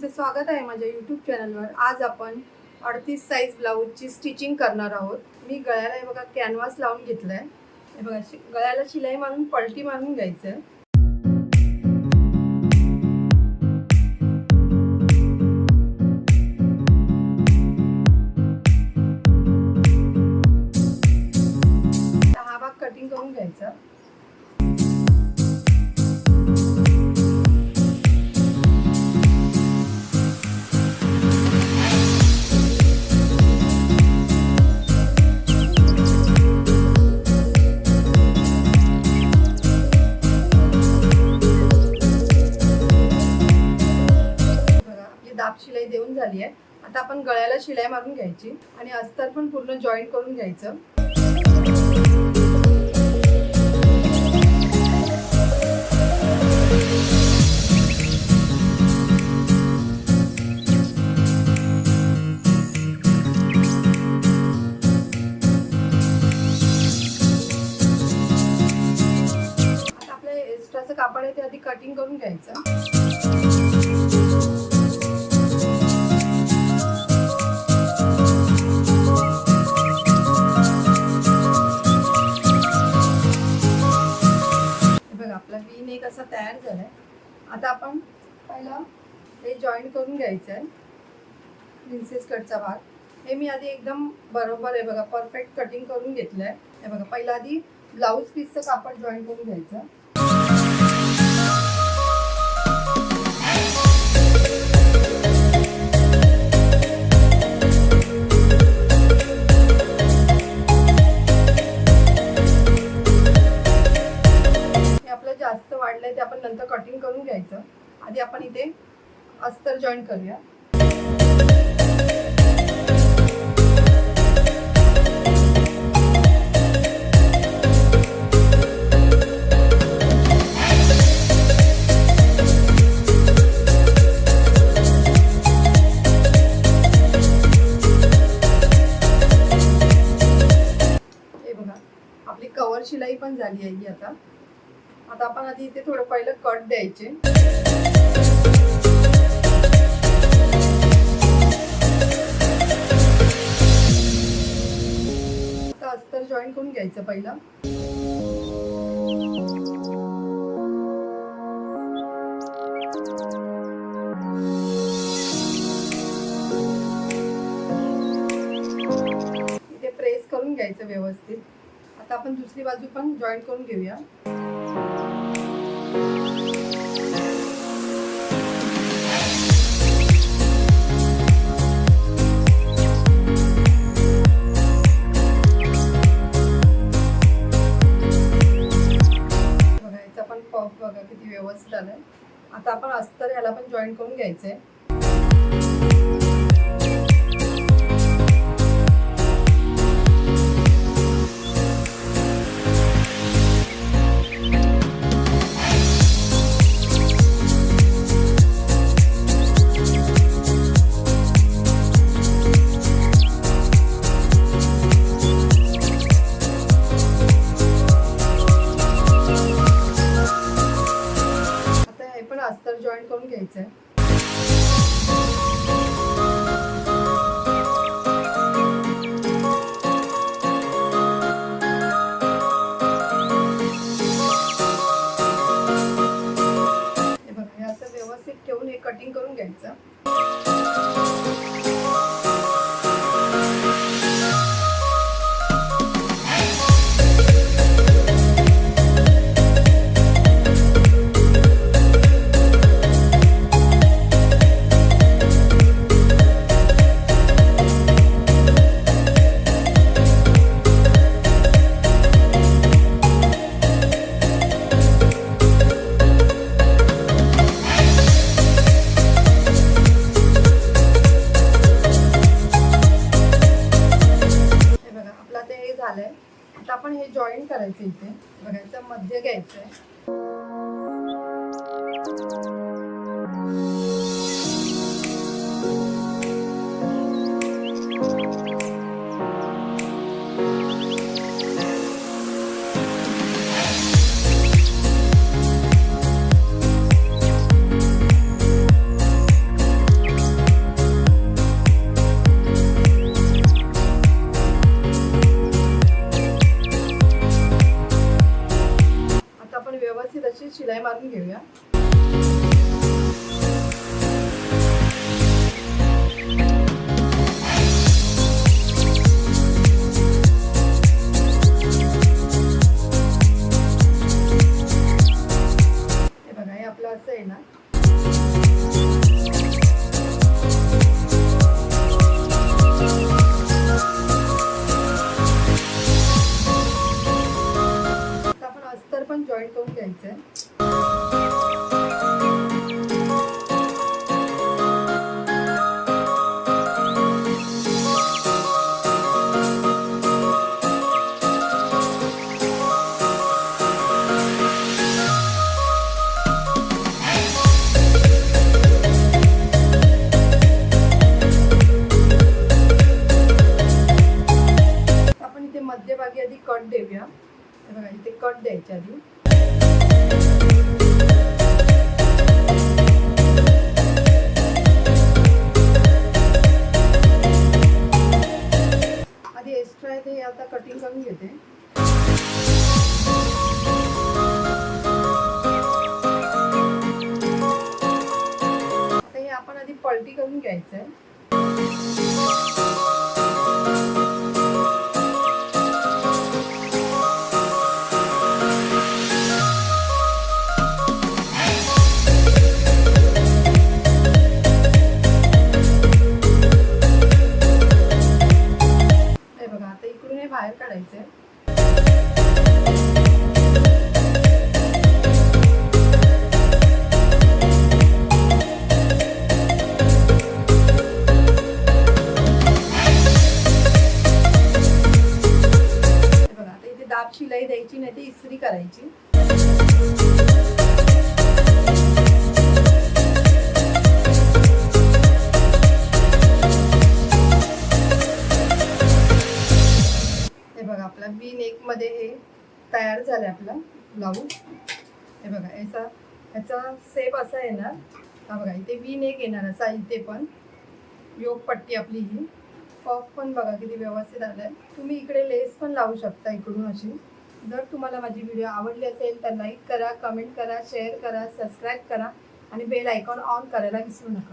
तुमचे स्वागत आहे माझ्या यूट्यूब चॅनलवर। आज आपण 38 साइज ब्लाऊजची स्टिचिंग करणार आहोत। मी गळ्याला हे बघा कॅनव्हास लावून घेतलाय। हे बघा गळ्याला शिलाई मारून पलटी मारून घ्यायचं। हा भाग कटिंग करून घ्यायचा। दाब शिलाई देऊन झाली आहे। आता आपण गळ्याला शिलाई मारून घ्यायची आणि अस्तर पण पूर्ण जॉईंट करून घ्यायचं। आता आपल्या एक्स्ट्राचं कापड आहे ते आधी कटिंग करून घ्यायचं। आपला वी नेक असा तयार झालाय। आता आपण पहिला हे जॉईंट करून घ्यायचं आहे। प्रिन्सेस कटचा भाग हे मी आधी एकदम बरोबर आहे बघा परफेक्ट कटिंग करून घेतलंय। हे बघा पहिला आधी ब्लाऊज पीसचं कापड जॉईंट करून घ्यायचं। जास्त वाढलंय ते आपण नंतर कटिंग करून घ्यायचं। आधी आपण इथे अस्तर जॉईन करूया। हे बघा आपली कव्हर शिलाई पण झाली आहे आता। आता आपण आधी इथे थोडं पहिलं कट द्यायचे। आता अस्तर जॉईन करून घ्यायचं पहिलं। इथे प्रेस करून घ्यायचं व्यवस्थित। आता आपण दुसरी बाजू पण जॉईन करून घेऊया। बघायचं पण पफ बघा किती व्यवस्थित आलंय। आता आपण अस्तर याला पण जॉईन करून घ्यायचंय। अस्तर जॉईन करून घ्यायचंय। हे बघा हे असं व्यवस्थित ठेवून हे कटिंग करून घ्यायचं। आता आपण हे जॉईन करायचं। इथे बघायचं मध्ये घ्यायचंय। हे बघा इथे कट द्यायचे आधी. आधी एक्स्ट्रा आहे ते आता कटिंग करून घेते. आता हे आपण आधी पलटी करून घ्यायचं आहे. बाहेर काढायचे. बघा आता इथे दाब शिलाई द्यायची नाही, ती इस्त्री करायची. आपला V नेक मध्ये हे तयार झालं आपला ब्लाऊज. हे बघा याचा शेप असा येणार. हा बघा इथे V नेक येणार असा. इथे पण योग पट्टी आपली ही पफ पण बघा किती व्यवस्थित आलाय. तुम्ही इकडे लेस पण लावू शकता इकडून अशी. जर तुम्हाला माझी व्हिडिओ आवडली असेल तर लाईक करा, कमेंट करा, शेअर करा, सबस्क्राईब करा आणि बेल आयकॉन ऑन करायला विसरू नका.